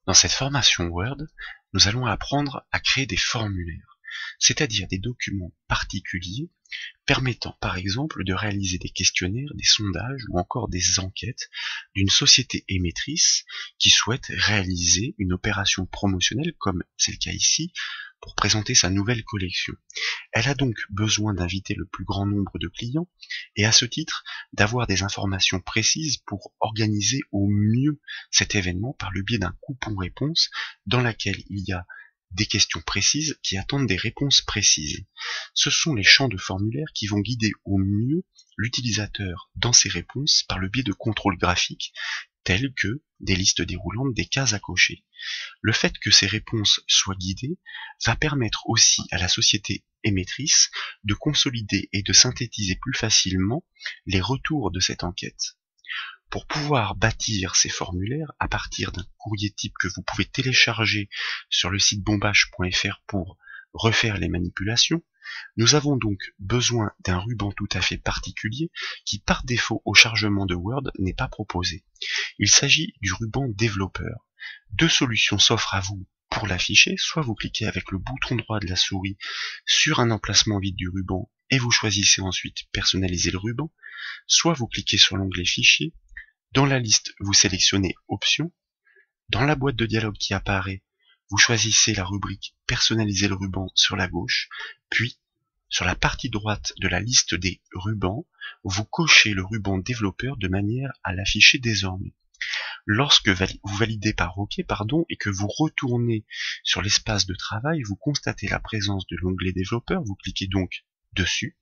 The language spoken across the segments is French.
Dans cette formation Word, nous allons apprendre à créer des formulaires, c'est-à-dire des documents particuliers permettant par exemple de réaliser des questionnaires, des sondages ou encore des enquêtes d'une société émettrice qui souhaite réaliser une opération promotionnelle comme c'est le cas ici pour présenter sa nouvelle collection. Elle a donc besoin d'inviter le plus grand nombre de clients et à ce titre d'avoir des informations précises pour organiser au mieux cet événement par le biais d'un coupon-réponse dans laquelle il y a des questions précises qui attendent des réponses précises. Ce sont les champs de formulaire qui vont guider au mieux l'utilisateur dans ses réponses par le biais de contrôles graphiques tels que des listes déroulantes, des cases à cocher. Le fait que ces réponses soient guidées va permettre aussi à la société émettrice de consolider et de synthétiser plus facilement les retours de cette enquête. Pour pouvoir bâtir ces formulaires à partir d'un courrier type que vous pouvez télécharger sur le site bombache.fr pour refaire les manipulations, nous avons donc besoin d'un ruban tout à fait particulier qui par défaut au chargement de Word n'est pas proposé. Il s'agit du ruban développeur. Deux solutions s'offrent à vous pour l'afficher, soit vous cliquez avec le bouton droit de la souris sur un emplacement vide du ruban et vous choisissez ensuite personnaliser le ruban, soit vous cliquez sur l'onglet fichier, dans la liste vous sélectionnez options, dans la boîte de dialogue qui apparaît, vous choisissez la rubrique personnaliser le ruban sur la gauche, puis sur la partie droite de la liste des rubans, vous cochez le ruban développeur de manière à l'afficher désormais. Lorsque vous validez par OK, et que vous retournez sur l'espace de travail, vous constatez la présence de l'onglet développeur, vous cliquez donc dessus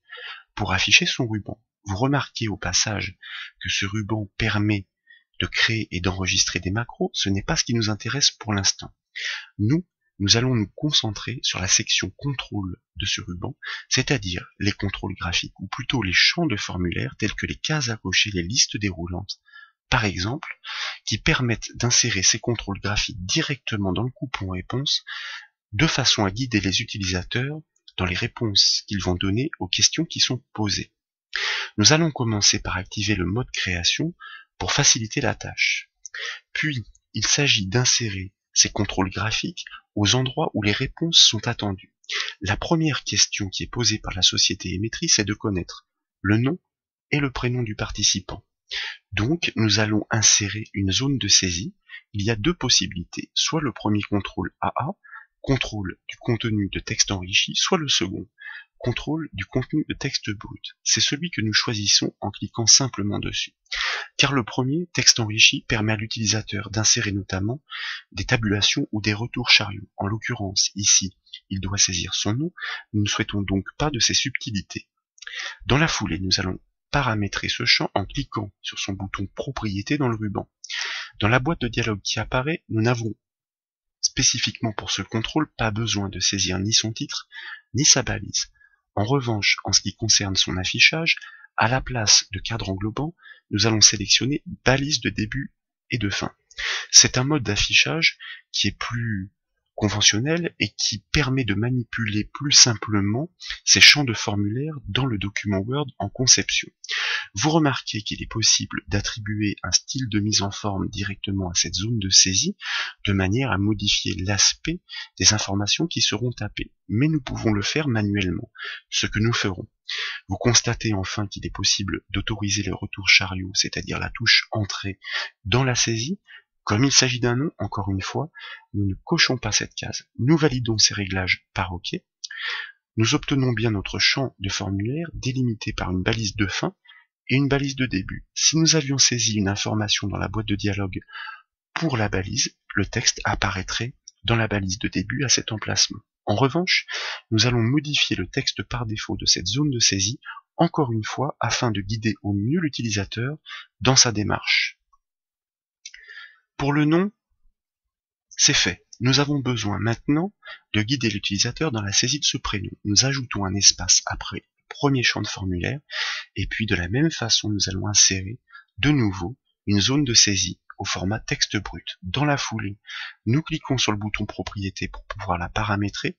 pour afficher son ruban. Vous remarquez au passage que ce ruban permet de créer et d'enregistrer des macros, ce n'est pas ce qui nous intéresse pour l'instant. Nous allons nous concentrer sur la section contrôle de ce ruban, c'est-à-dire les contrôles graphiques, ou plutôt les champs de formulaire tels que les cases à cocher, les listes déroulantes, par exemple, qui permettent d'insérer ces contrôles graphiques directement dans le coupon réponse, de façon à guider les utilisateurs dans les réponses qu'ils vont donner aux questions qui sont posées. Nous allons commencer par activer le mode création pour faciliter la tâche. Puis, il s'agit d'insérer ces contrôles graphiques aux endroits où les réponses sont attendues. La première question qui est posée par la société émettrice est de connaître le nom et le prénom du participant. Donc, nous allons insérer une zone de saisie. Il y a deux possibilités, soit le premier contrôle AA, contrôle du contenu de texte enrichi, soit le second, contrôle du contenu de texte brut. C'est celui que nous choisissons en cliquant simplement dessus. Car le premier, texte enrichi, permet à l'utilisateur d'insérer notamment des tabulations ou des retours chariots. En l'occurrence, ici, il doit saisir son nom, nous ne souhaitons donc pas de ces subtilités. Dans la foulée, nous allons paramétrer ce champ en cliquant sur son bouton propriété dans le ruban. Dans la boîte de dialogue qui apparaît, nous n'avons spécifiquement pour ce contrôle pas besoin de saisir ni son titre, ni sa balise. En revanche, en ce qui concerne son affichage, à la place de cadre englobant, nous allons sélectionner balise de début et de fin. C'est un mode d'affichage qui est plus conventionnel et qui permet de manipuler plus simplement ces champs de formulaire dans le document Word en conception. Vous remarquez qu'il est possible d'attribuer un style de mise en forme directement à cette zone de saisie, de manière à modifier l'aspect des informations qui seront tapées. Mais nous pouvons le faire manuellement, ce que nous ferons. Vous constatez enfin qu'il est possible d'autoriser le retour chariot, c'est-à-dire la touche entrée dans la saisie. Comme il s'agit d'un nom, encore une fois, nous ne cochons pas cette case. Nous validons ces réglages par OK. Nous obtenons bien notre champ de formulaire délimité par une balise de fin et une balise de début. Si nous avions saisi une information dans la boîte de dialogue pour la balise, le texte apparaîtrait dans la balise de début à cet emplacement. En revanche, nous allons modifier le texte par défaut de cette zone de saisie, encore une fois, afin de guider au mieux l'utilisateur dans sa démarche. Pour le nom, c'est fait. Nous avons besoin maintenant de guider l'utilisateur dans la saisie de ce prénom. Nous ajoutons un espace après le premier champ de formulaire, et puis de la même façon, nous allons insérer de nouveau une zone de saisie au format texte brut. Dans la foulée, nous cliquons sur le bouton propriété pour pouvoir la paramétrer.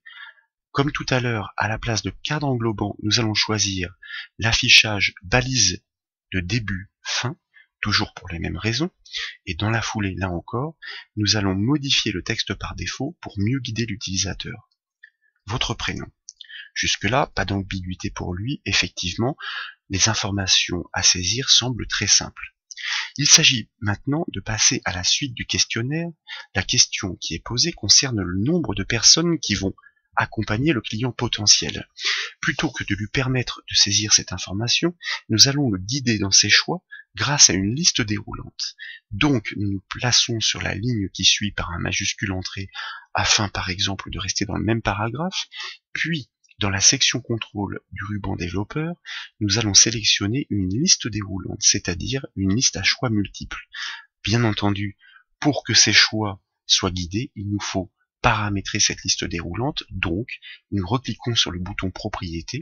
Comme tout à l'heure, à la place de cadre englobant, nous allons choisir l'affichage balise de début fin. toujours pour les mêmes raisons, et dans la foulée, là encore, nous allons modifier le texte par défaut pour mieux guider l'utilisateur. Votre prénom. Jusque-là, pas d'ambiguïté pour lui, effectivement, les informations à saisir semblent très simples. Il s'agit maintenant de passer à la suite du questionnaire. La question qui est posée concerne le nombre de personnes qui vont accompagner le client potentiel. Plutôt que de lui permettre de saisir cette information, nous allons le guider dans ses choix grâce à une liste déroulante. Donc, nous nous plaçons sur la ligne qui suit par un majuscule entrée afin, par exemple, de rester dans le même paragraphe, puis dans la section contrôle du ruban développeur, nous allons sélectionner une liste déroulante, c'est-à-dire une liste à choix multiples. Bien entendu, pour que ces choix soient guidés, il nous faut paramétrer cette liste déroulante, donc nous recliquons sur le bouton propriété.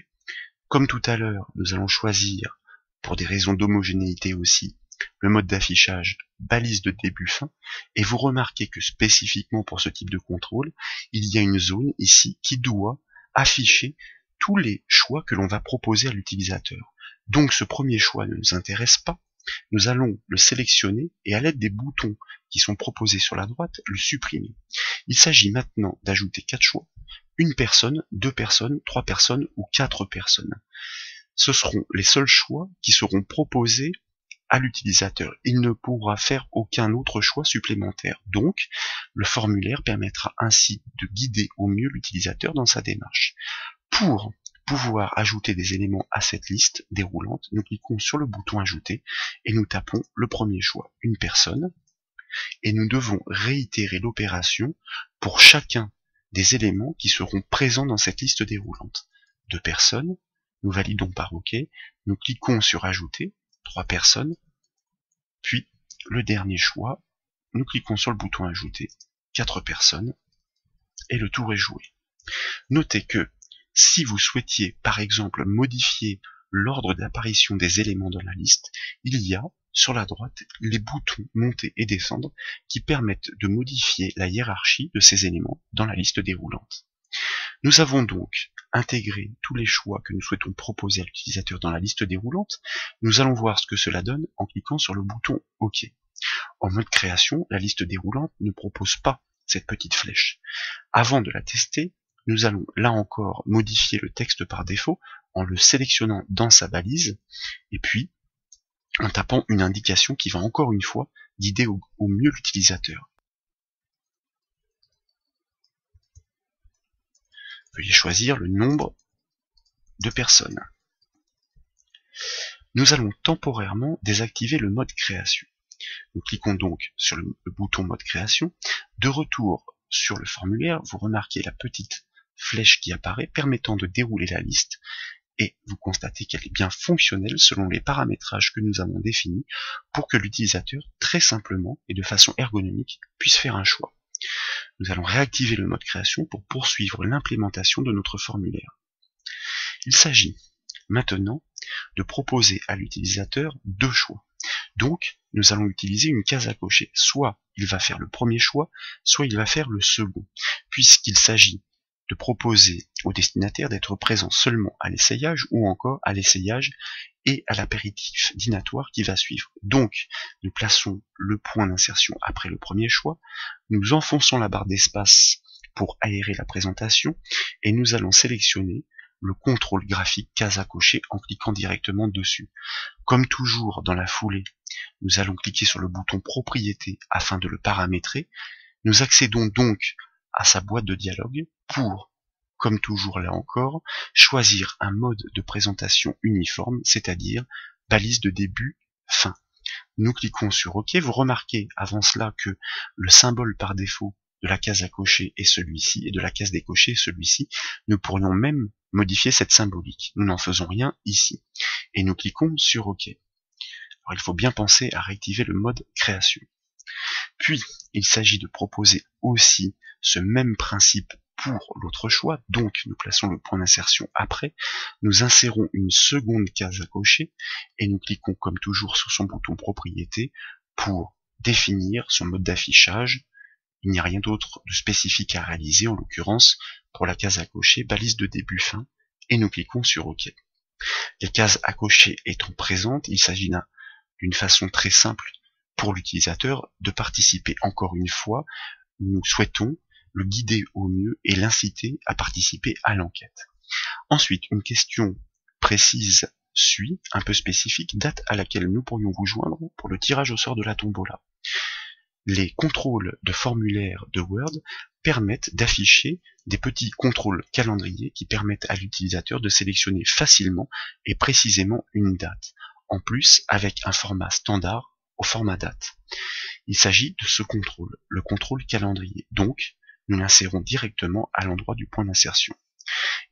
Comme tout à l'heure, nous allons choisir, pour des raisons d'homogénéité aussi, le mode d'affichage balise de début fin, et vous remarquez que spécifiquement pour ce type de contrôle, il y a une zone ici qui doit afficher tous les choix que l'on va proposer à l'utilisateur. Donc ce premier choix ne nous intéresse pas, nous allons le sélectionner et à l'aide des boutons qui sont proposés sur la droite, le supprimer. Il s'agit maintenant d'ajouter 4 choix, une personne, 2 personnes, 3 personnes ou 4 personnes. Ce seront les seuls choix qui seront proposés à l'utilisateur. Il ne pourra faire aucun autre choix supplémentaire. Donc, le formulaire permettra ainsi de guider au mieux l'utilisateur dans sa démarche. Pour pouvoir ajouter des éléments à cette liste déroulante, nous cliquons sur le bouton ajouter et nous tapons le premier choix, une personne, et nous devons réitérer l'opération pour chacun des éléments qui seront présents dans cette liste déroulante. 2 personnes, nous validons par OK, nous cliquons sur ajouter, 3 personnes, puis le dernier choix, nous cliquons sur le bouton ajouter, 4 personnes, et le tour est joué. Notez que si vous souhaitiez par exemple modifier l'ordre d'apparition des éléments dans la liste, il y a sur la droite les boutons monter et descendre qui permettent de modifier la hiérarchie de ces éléments dans la liste déroulante. Nous avons donc intégré tous les choix que nous souhaitons proposer à l'utilisateur dans la liste déroulante. Nous allons voir ce que cela donne en cliquant sur le bouton OK. En mode création, la liste déroulante ne propose pas cette petite flèche. Avant de la tester, nous allons là encore modifier le texte par défaut en le sélectionnant dans sa balise et puis en tapant une indication qui va encore une fois guider au mieux l'utilisateur. Veuillez choisir le nombre de personnes. Nous allons temporairement désactiver le mode création. Nous cliquons donc sur le bouton mode création. De retour sur le formulaire, vous remarquez la petite flèche qui apparaît permettant de dérouler la liste et vous constatez qu'elle est bien fonctionnelle selon les paramétrages que nous avons définis pour que l'utilisateur, très simplement et de façon ergonomique, puisse faire un choix. Nous allons réactiver le mode création pour poursuivre l'implémentation de notre formulaire. Il s'agit maintenant de proposer à l'utilisateur 2 choix. Donc, nous allons utiliser une case à cocher. Soit il va faire le premier choix, soit il va faire le second, puisqu'il s'agit de proposer au destinataire d'être présent seulement à l'essayage ou encore à l'essayage et à l'apéritif dînatoire qui va suivre. Donc, nous plaçons le point d'insertion après le premier choix, nous enfonçons la barre d'espace pour aérer la présentation et nous allons sélectionner le contrôle graphique case à cocher en cliquant directement dessus. Comme toujours dans la foulée, nous allons cliquer sur le bouton propriété afin de le paramétrer. Nous accédons donc à sa boîte de dialogue pour, comme toujours là encore, choisir un mode de présentation uniforme, c'est-à-dire balise de début, fin. Nous cliquons sur OK. Vous remarquez avant cela que le symbole par défaut de la case à cocher est celui-ci et de la case décochée est celui-ci. Nous pourrions même modifier cette symbolique. Nous n'en faisons rien ici. Et nous cliquons sur OK. Alors il faut bien penser à réactiver le mode création. Puis, il s'agit de proposer aussi ce même principe pour l'autre choix, donc nous plaçons le point d'insertion après, nous insérons une seconde case à cocher et nous cliquons comme toujours sur son bouton propriété pour définir son mode d'affichage. Il n'y a rien d'autre de spécifique à réaliser, en l'occurrence pour la case à cocher, balise de début fin, et nous cliquons sur OK. Les cases à cocher étant présentes, il s'agit d'une façon très simple pour l'utilisateur de participer. Encore une fois, nous souhaitons le guider au mieux et l'inciter à participer à l'enquête. Ensuite, une question précise suit, un peu spécifique, date à laquelle nous pourrions vous joindre pour le tirage au sort de la tombola. Les contrôles de formulaire de Word permettent d'afficher des petits contrôles calendrier qui permettent à l'utilisateur de sélectionner facilement et précisément une date, en plus avec un format standard au format date. Il s'agit de ce contrôle, le contrôle calendrier. Donc, nous l'insérons directement à l'endroit du point d'insertion.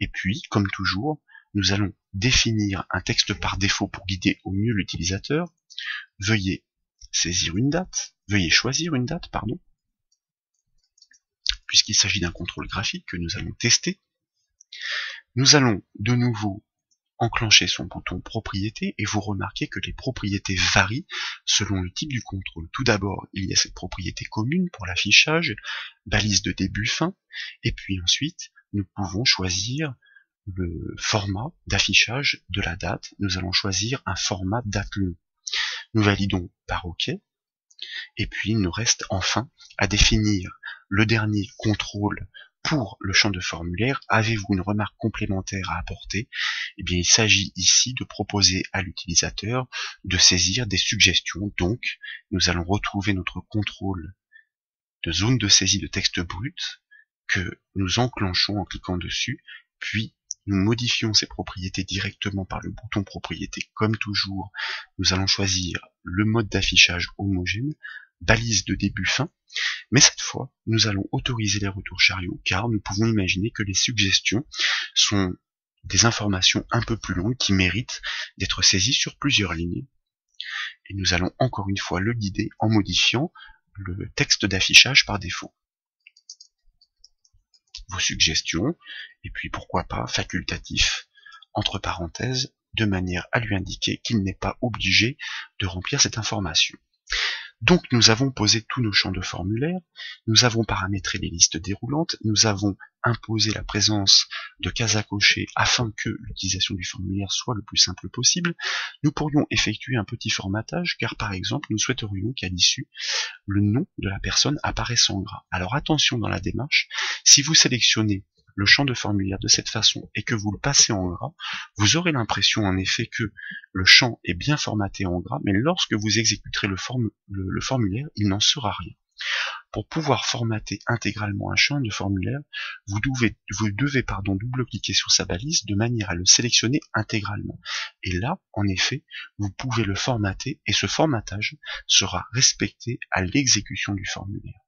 Et puis, comme toujours, nous allons définir un texte par défaut pour guider au mieux l'utilisateur. Veuillez choisir une date, puisqu'il s'agit d'un contrôle graphique que nous allons tester. Nous allons de nouveau enclencher son bouton propriété et vous remarquez que les propriétés varient selon le type du contrôle. Tout d'abord, il y a cette propriété commune pour l'affichage, balise de début-fin, et puis ensuite, nous pouvons choisir le format d'affichage de la date. Nous allons choisir un format date long. Nous validons par OK, et puis il nous reste enfin à définir le dernier contrôle pour le champ de formulaire. Avez-vous une remarque complémentaire à apporter? Eh bien, il s'agit ici de proposer à l'utilisateur de saisir des suggestions. Donc, nous allons retrouver notre contrôle de zone de saisie de texte brut que nous enclenchons en cliquant dessus, puis nous modifions ces propriétés directement par le bouton propriété. Comme toujours, nous allons choisir le mode d'affichage homogène, balise de début-fin, mais cette fois, nous allons autoriser les retours chariots, car nous pouvons imaginer que les suggestions sont des informations un peu plus longues qui méritent d'être saisies sur plusieurs lignes. Et nous allons encore une fois le guider en modifiant le texte d'affichage par défaut. Vos suggestions, et puis pourquoi pas facultatif, entre parenthèses, de manière à lui indiquer qu'il n'est pas obligé de remplir cette information. Donc nous avons posé tous nos champs de formulaire, nous avons paramétré les listes déroulantes, nous avons imposé la présence de cases à cocher afin que l'utilisation du formulaire soit le plus simple possible. Nous pourrions effectuer un petit formatage car par exemple nous souhaiterions qu'à l'issue le nom de la personne apparaisse en gras. Alors attention dans la démarche, si vous sélectionnez le champ de formulaire de cette façon et que vous le passez en gras, vous aurez l'impression en effet que le champ est bien formaté en gras, mais lorsque vous exécuterez le formulaire, il n'en sera rien. Pour pouvoir formater intégralement un champ de formulaire, vous devez double-cliquer sur sa balise de manière à le sélectionner intégralement. Et là, en effet, vous pouvez le formater et ce formatage sera respecté à l'exécution du formulaire.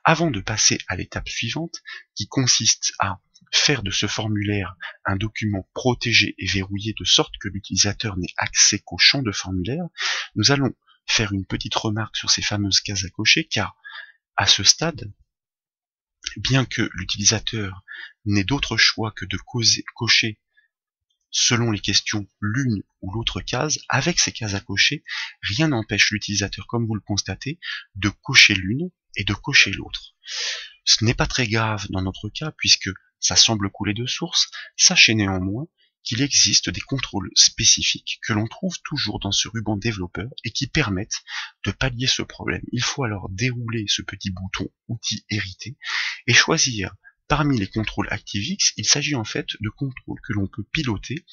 Avant de passer à l'étape suivante, qui consiste à faire de ce formulaire un document protégé et verrouillé de sorte que l'utilisateur n'ait accès qu'au champ de formulaire, nous allons faire une petite remarque sur ces fameuses cases à cocher, car à ce stade, bien que l'utilisateur n'ait d'autre choix que de cocher selon les questions l'une ou l'autre case, avec ces cases à cocher, rien n'empêche l'utilisateur, comme vous le constatez, de cocher l'une et de cocher l'autre. Ce n'est pas très grave dans notre cas, puisque ça semble couler de source. Sachez néanmoins qu'il existe des contrôles spécifiques que l'on trouve toujours dans ce ruban développeur et qui permettent de pallier ce problème. Il faut alors dérouler ce petit bouton outil hérité et choisir parmi les contrôles ActiveX. Il s'agit en fait de contrôles que l'on peut piloter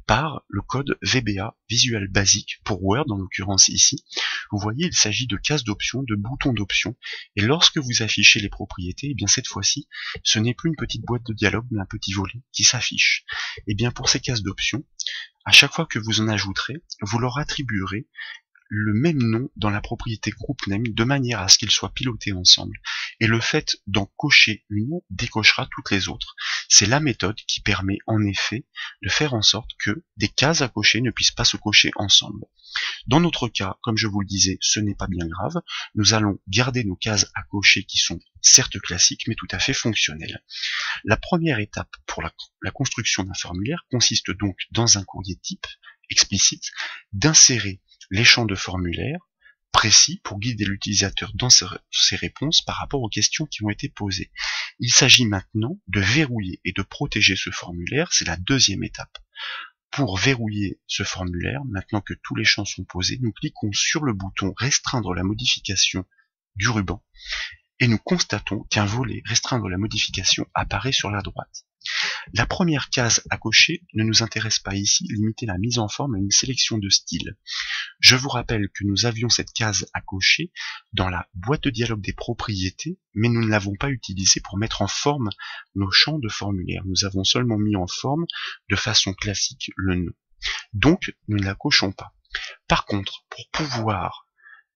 par le code VBA, Visual Basic, pour Word en l'occurrence ici. Vous voyez, il s'agit de cases d'options, de boutons d'options, et lorsque vous affichez les propriétés, et bien cette fois-ci, ce n'est plus une petite boîte de dialogue, mais un petit volet qui s'affiche. Et bien pour ces cases d'options, à chaque fois que vous en ajouterez, vous leur attribuerez le même nom dans la propriété group name de manière à ce qu'ils soient pilotés ensemble. Et le fait d'en cocher une décochera toutes les autres. C'est la méthode qui permet en effet de faire en sorte que des cases à cocher ne puissent pas se cocher ensemble. Dans notre cas, comme je vous le disais, ce n'est pas bien grave. Nous allons garder nos cases à cocher qui sont certes classiques mais tout à fait fonctionnelles. La première étape pour la construction d'un formulaire consiste donc dans un courrier type explicite d'insérer les champs de formulaire précis pour guider l'utilisateur dans ses réponses par rapport aux questions qui ont été posées. Il s'agit maintenant de verrouiller et de protéger ce formulaire, c'est la deuxième étape. Pour verrouiller ce formulaire, maintenant que tous les champs sont posés, nous cliquons sur le bouton Restreindre la modification du ruban et nous constatons qu'un volet Restreindre la modification apparaît sur la droite. La première case à cocher ne nous intéresse pas ici, limiter la mise en forme à une sélection de styles. Je vous rappelle que nous avions cette case à cocher dans la boîte de dialogue des propriétés, mais nous ne l'avons pas utilisée pour mettre en forme nos champs de formulaire. Nous avons seulement mis en forme de façon classique le nom. Donc, nous ne la cochons pas. Par contre, pour pouvoir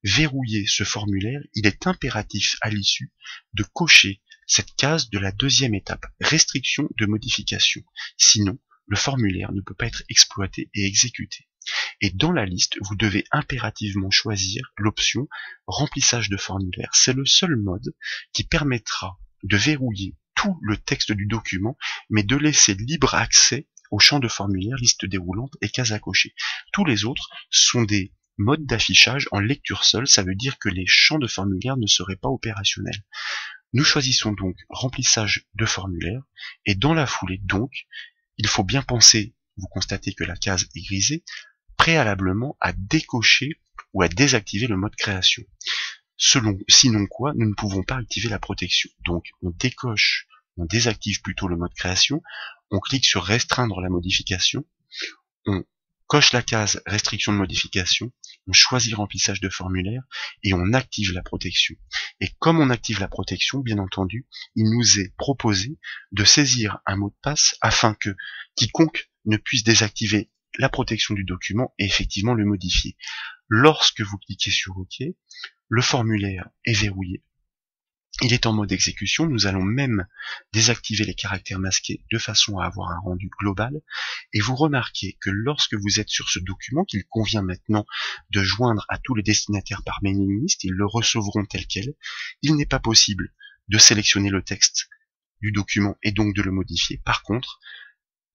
verrouiller ce formulaire, il est impératif à l'issue de cocher cette case de la deuxième étape, restriction de modification. Sinon, le formulaire ne peut pas être exploité et exécuté. Et dans la liste, vous devez impérativement choisir l'option remplissage de formulaire. C'est le seul mode qui permettra de verrouiller tout le texte du document, mais de laisser libre accès au champ de formulaire, liste déroulante et case à cocher. Tous les autres sont des modes d'affichage en lecture seule, ça veut dire que les champs de formulaire ne seraient pas opérationnels. Nous choisissons donc remplissage de formulaire, et dans la foulée donc, il faut bien penser, vous constatez que la case est grisée, préalablement à décocher ou à désactiver le mode création. Sinon quoi, nous ne pouvons pas activer la protection. Donc on décoche, on désactive plutôt le mode création, on clique sur restreindre la modification, on coche la case restriction de modification, on choisit remplissage de formulaire et on active la protection. Et comme on active la protection, bien entendu, il nous est proposé de saisir un mot de passe afin que quiconque ne puisse désactiver la protection du document et effectivement le modifier. Lorsque vous cliquez sur OK, le formulaire est verrouillé. Il est en mode exécution, nous allons même désactiver les caractères masqués de façon à avoir un rendu global, et vous remarquez que lorsque vous êtes sur ce document, qu'il convient maintenant de joindre à tous les destinataires par mailing list, ils le recevront tel quel, il n'est pas possible de sélectionner le texte du document et donc de le modifier. Par contre,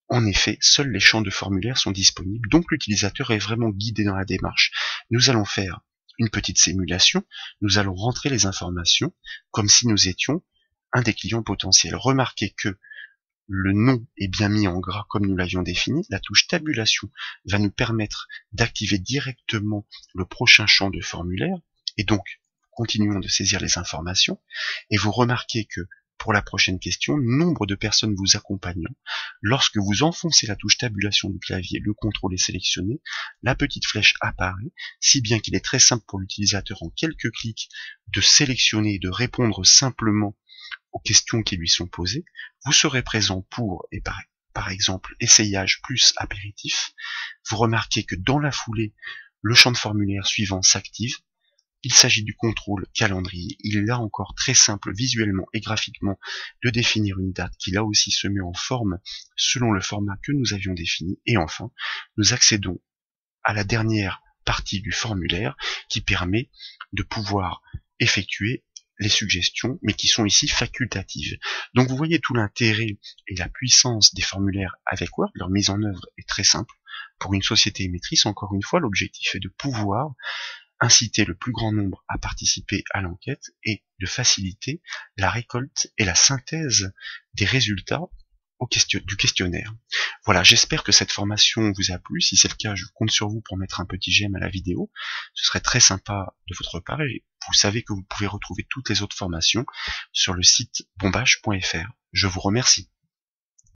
en effet, seuls les champs de formulaire sont disponibles, donc l'utilisateur est vraiment guidé dans la démarche. Nous allons faire une petite simulation, nous allons rentrer les informations comme si nous étions un des clients potentiels. Remarquez que le nom est bien mis en gras comme nous l'avions défini. La touche tabulation va nous permettre d'activer directement le prochain champ de formulaire, et donc continuons de saisir les informations, et vous remarquez que pour la prochaine question, nombre de personnes vous accompagnant. Lorsque vous enfoncez la touche tabulation du clavier, le contrôle est sélectionné, la petite flèche apparaît, si bien qu'il est très simple pour l'utilisateur en quelques clics de sélectionner et de répondre simplement aux questions qui lui sont posées. Vous serez présent pour, et par exemple, essayage plus apéritif. Vous remarquez que dans la foulée, le champ de formulaire suivant s'active. Il s'agit du contrôle calendrier. Il est là encore très simple visuellement et graphiquement de définir une date qui là aussi se met en forme selon le format que nous avions défini. Et enfin, nous accédons à la dernière partie du formulaire qui permet de pouvoir effectuer les suggestions, mais qui sont ici facultatives. Donc vous voyez tout l'intérêt et la puissance des formulaires avec Word. Leur mise en œuvre est très simple. Pour une société émettrice, encore une fois, l'objectif est de pouvoir inciter le plus grand nombre à participer à l'enquête et de faciliter la récolte et la synthèse des résultats du questionnaire. Voilà, j'espère que cette formation vous a plu. Si c'est le cas, je compte sur vous pour mettre un petit j'aime à la vidéo. Ce serait très sympa de votre part et vous savez que vous pouvez retrouver toutes les autres formations sur le site bombache.fr. Je vous remercie.